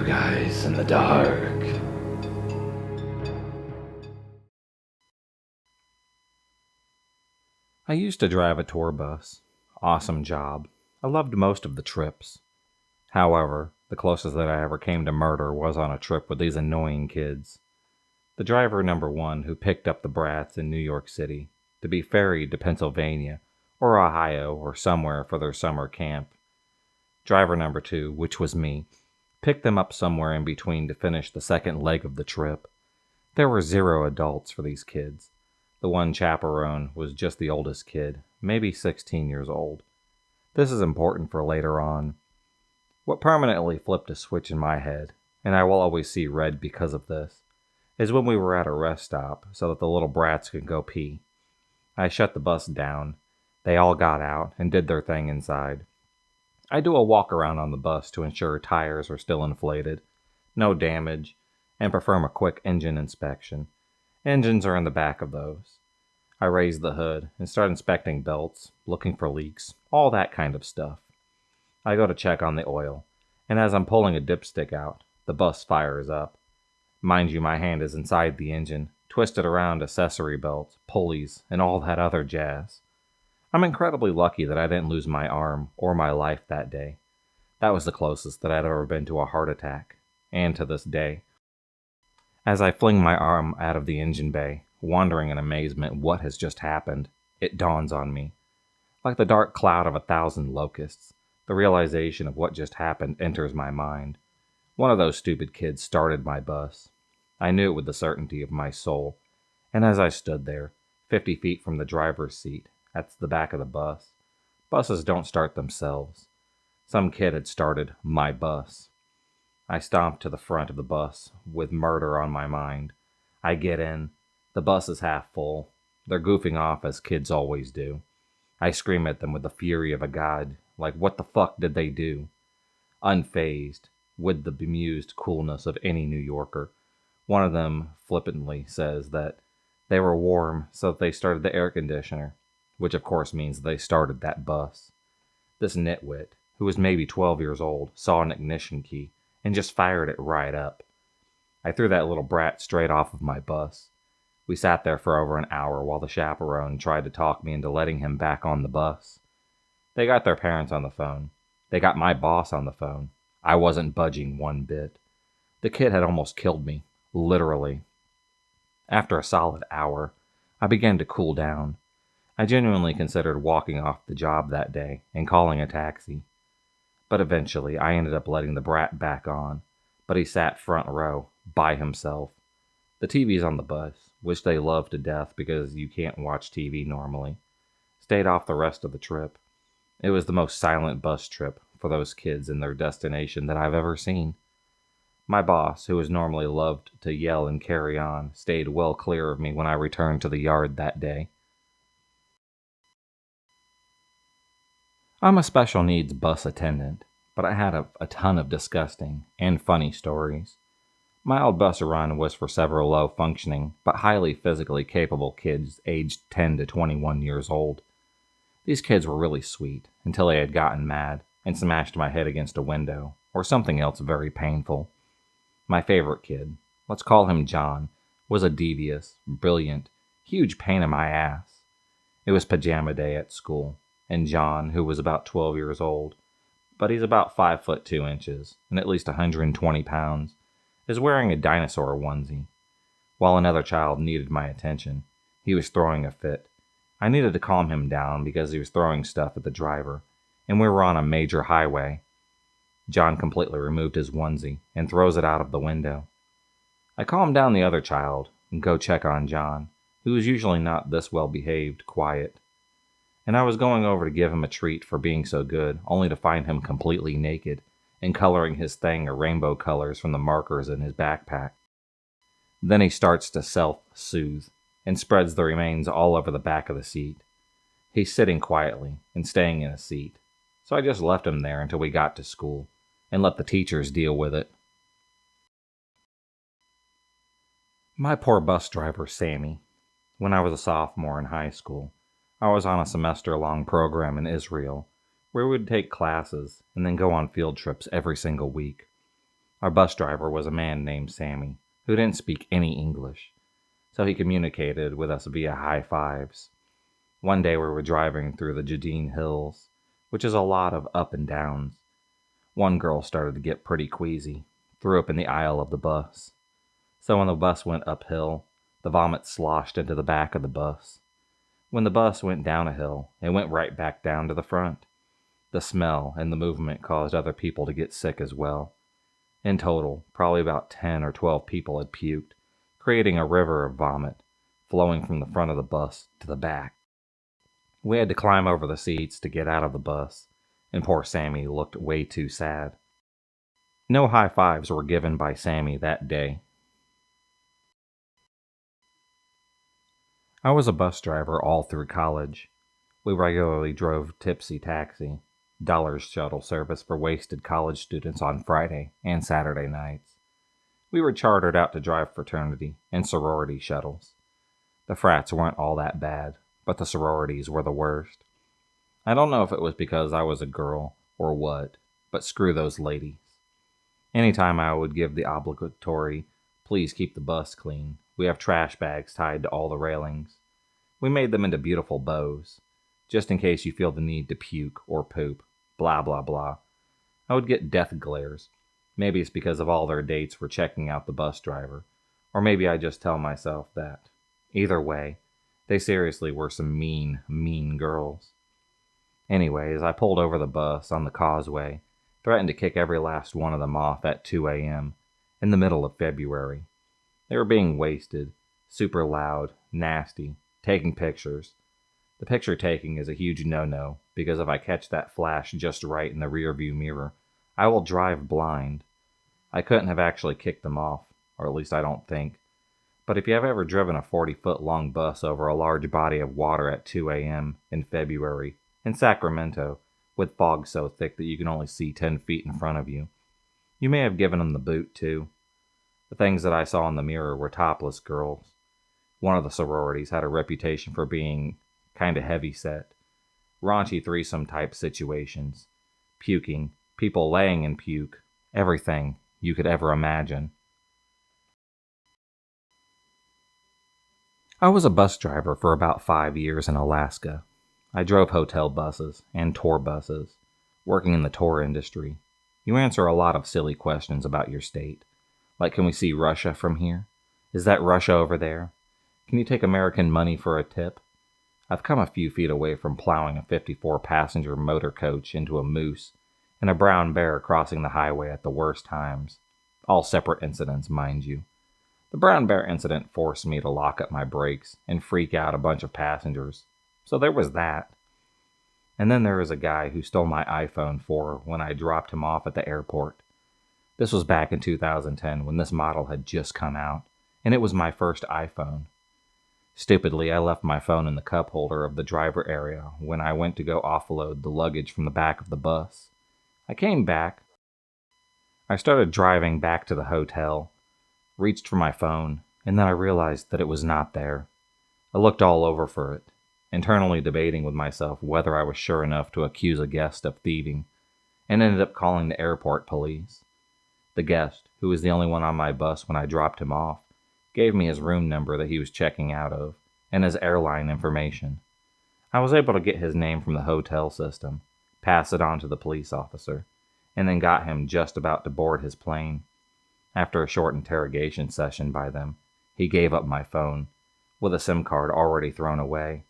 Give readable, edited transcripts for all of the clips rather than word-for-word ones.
Two guys in the dark. I used to drive a tour bus. Awesome job. I loved most of the trips. However, the closest that I ever came to murder was on a trip with these annoying kids. The driver number one who picked up the brats in New York City to be ferried to Pennsylvania or Ohio or somewhere for their summer camp. Driver number two, which was me, picked them up somewhere in between to finish the second leg of the trip. There were 0 adults for these kids. The one chaperone was just the oldest kid, maybe 16 years old. This is important for later on. What permanently flipped a switch in my head, and I will always see red because of this, is when we were at a rest stop so that the little brats could go pee. I shut the bus down. They all got out and did their thing inside. I do a walk around on the bus to ensure tires are still inflated, no damage, and perform a quick engine inspection. Engines are in the back of those. I raise the hood and start inspecting belts, looking for leaks, all that kind of stuff. I go to check on the oil, and as I'm pulling a dipstick out, the bus fires up. Mind you, my hand is inside the engine, twisted around accessory belts, pulleys, and all that other jazz. I'm incredibly lucky that I didn't lose my arm or my life that day. That was the closest that I'd ever been to a heart attack, and to this day. As I fling my arm out of the engine bay, wondering in amazement what has just happened, it dawns on me. Like the dark cloud of 1,000 locusts, the realization of what just happened enters my mind. One of those stupid kids started my bus. I knew it with the certainty of my soul, and as I stood there, 50 feet from the driver's seat, that's the back of the bus, buses don't start themselves. Some kid had started my bus. I stomped to the front of the bus with murder on my mind. I get in. The bus is half full. They're goofing off as kids always do. I scream at them with the fury of a god, like what the fuck did they do? Unfazed, with the bemused coolness of any New Yorker, one of them flippantly says that they were warm, so they started the air conditioner, which of course means they started that bus. This nitwit, who was maybe 12 years old, saw an ignition key and just fired it right up. I threw that little brat straight off of my bus. We sat there for over an hour while the chaperone tried to talk me into letting him back on the bus. They got their parents on the phone. They got my boss on the phone. I wasn't budging one bit. The kid had almost killed me, literally. After a solid hour, I began to cool down. I genuinely considered walking off the job that day and calling a taxi. But eventually, I ended up letting the brat back on, but he sat front row, by himself. The TV's on the bus, which they love to death because you can't watch TV normally. Stayed off the rest of the trip. It was the most silent bus trip for those kids and their destination that I've ever seen. My boss, who was normally loved to yell and carry on, stayed well clear of me when I returned to the yard that day. I'm a special needs bus attendant, but I had a ton of disgusting and funny stories. My old bus run was for several low-functioning but highly physically capable kids aged 10 to 21 years old. These kids were really sweet until they had gotten mad and smashed my head against a window or something else very painful. My favorite kid, let's call him John, was a devious, brilliant, huge pain in my ass. It was pajama day at school, and John, who was about 12 years old, but he's about 5 foot 2 inches and at least 120 pounds, is wearing a dinosaur onesie. While another child needed my attention, he was throwing a fit. I needed to calm him down because he was throwing stuff at the driver, and we were on a major highway. John completely removed his onesie and throws it out of the window. I calm down the other child and go check on John, who is usually not this well-behaved, quiet. And I was going over to give him a treat for being so good, only to find him completely naked and coloring his thing a rainbow colors from the markers in his backpack. Then he starts to self-soothe and spreads the remains all over the back of the seat. He's sitting quietly and staying in his seat, so I just left him there until we got to school and let the teachers deal with it. My poor bus driver, Sammy. When I was a sophomore in high school, I was on a semester-long program in Israel where we would take classes and then go on field trips every single week. Our bus driver was a man named Sammy, who didn't speak any English, so he communicated with us via high fives. One day we were driving through the Jardine Hills, which is a lot of up and downs. One girl started to get pretty queasy, threw up in the aisle of the bus. So when the bus went uphill, the vomit sloshed into the back of the bus. When the bus went down a hill, it went right back down to the front. The smell and the movement caused other people to get sick as well. In total, probably about 10 or 12 people had puked, creating a river of vomit, flowing from the front of the bus to the back. We had to climb over the seats to get out of the bus, and poor Sammy looked way too sad. No high fives were given by Sammy that day. I was a bus driver all through college. We regularly drove Tipsy Taxi, Dollar's shuttle service for wasted college students on Friday and Saturday nights. We were chartered out to drive fraternity and sorority shuttles. The frats weren't all that bad, but the sororities were the worst. I don't know if it was because I was a girl or what, but screw those ladies. Anytime I would give the obligatory, please keep the bus clean, we have trash bags tied to all the railings. We made them into beautiful bows, just in case you feel the need to puke or poop, blah blah blah. I would get death glares. Maybe it's because of all their dates were checking out the bus driver, or maybe I just tell myself that. Either way, they seriously were some mean, mean girls. Anyways, I pulled over the bus on the causeway, threatened to kick every last one of them off at 2 a.m. in the middle of February. They were being wasted, super loud, nasty, taking pictures. The picture taking is a huge no-no, because if I catch that flash just right in the rearview mirror, I will drive blind. I couldn't have actually kicked them off, or at least I don't think. But if you have ever driven a 40-foot long bus over a large body of water at 2 a.m. in February, in Sacramento, with fog so thick that you can only see 10 feet in front of you, you may have given them the boot too. The things that I saw in the mirror were topless girls. One of the sororities had a reputation for being kinda heavy-set, raunchy threesome type situations, puking, people laying in puke, everything you could ever imagine. I was a bus driver for about 5 years in Alaska. I drove hotel buses and tour buses, working in the tour industry. You answer a lot of silly questions about your state. Like, can we see Russia from here? Is that Russia over there? Can you take American money for a tip? I've come a few feet away from plowing a 54-passenger motor coach into a moose and a brown bear crossing the highway at the worst times. All separate incidents, mind you. The brown bear incident forced me to lock up my brakes and freak out a bunch of passengers. So there was that. And then there was a guy who stole my iPhone 4 when I dropped him off at the airport. This was back in 2010 when this model had just come out, and it was my first iPhone. Stupidly, I left my phone in the cup holder of the driver area when I went to go offload the luggage from the back of the bus. I came back. I started driving back to the hotel, reached for my phone, and then I realized that it was not there. I looked all over for it, internally debating with myself whether I was sure enough to accuse a guest of thieving, and ended up calling the airport police. The guest, who was the only one on my bus when I dropped him off, gave me his room number that he was checking out of, and his airline information. I was able to get his name from the hotel system, pass it on to the police officer, and then got him just about to board his plane. After a short interrogation session by them, he gave up my phone, with a SIM card already thrown away.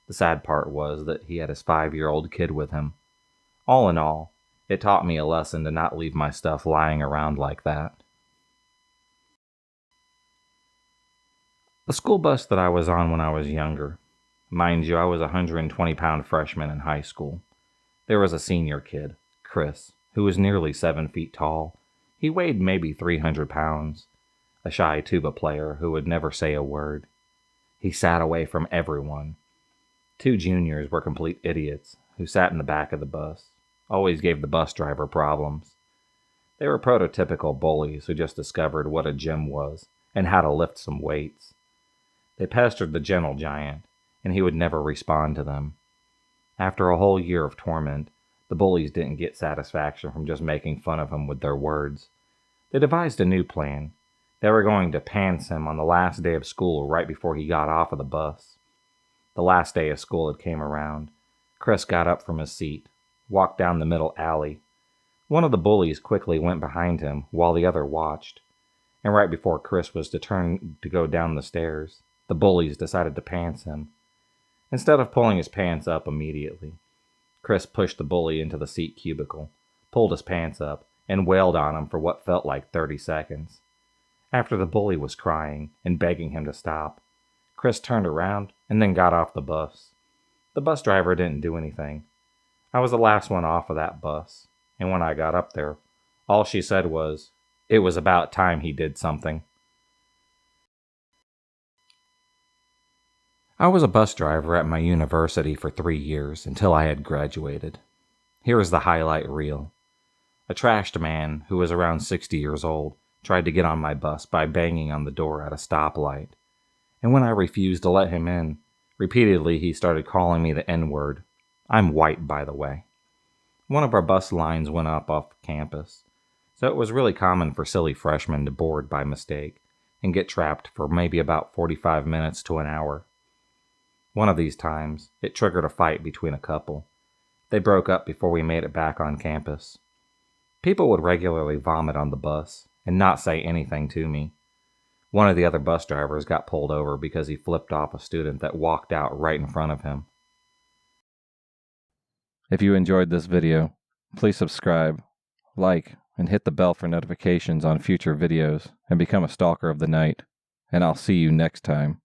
The sad part was that he had his 5-year-old kid with him. All in all, it taught me a lesson to not leave my stuff lying around like that. The school bus that I was on when I was younger. Mind you, I was a 120-pound freshman in high school. There was a senior kid, Chris, who was nearly 7 feet tall. He weighed maybe 300 pounds. A shy tuba player who would never say a word. He sat away from everyone. 2 juniors were complete idiots who sat in the back of the bus. Always gave the bus driver problems. They were prototypical bullies who just discovered what a gym was and how to lift some weights. They pestered the gentle giant, and he would never respond to them. After a whole year of torment, the bullies didn't get satisfaction from just making fun of him with their words. They devised a new plan. They were going to pants him on the last day of school right before he got off of the bus. The last day of school had came around. Chris got up from his seat, walked down the middle alley. One of the bullies quickly went behind him while the other watched. And right before Chris was to turn to go down the stairs, the bullies decided to pants him. Instead of pulling his pants up immediately, Chris pushed the bully into the seat cubicle, pulled his pants up, and wailed on him for what felt like 30 seconds. After the bully was crying and begging him to stop, Chris turned around and then got off the bus. The bus driver didn't do anything. I was the last one off of that bus, and when I got up there, all she said was, "It was about time he did something." I was a bus driver at my university for 3 years until I had graduated. Here is the highlight reel. A trashed man who was around 60 years old tried to get on my bus by banging on the door at a stoplight. And when I refused to let him in, repeatedly he started calling me the N-word. I'm white, by the way. One of our bus lines went up off campus, so it was really common for silly freshmen to board by mistake and get trapped for maybe about 45 minutes to an hour. One of these times, it triggered a fight between a couple. They broke up before we made it back on campus. People would regularly vomit on the bus and not say anything to me. One of the other bus drivers got pulled over because he flipped off a student that walked out right in front of him. If you enjoyed this video, please subscribe, like, and hit the bell for notifications on future videos and become a stalker of the night. And I'll see you next time.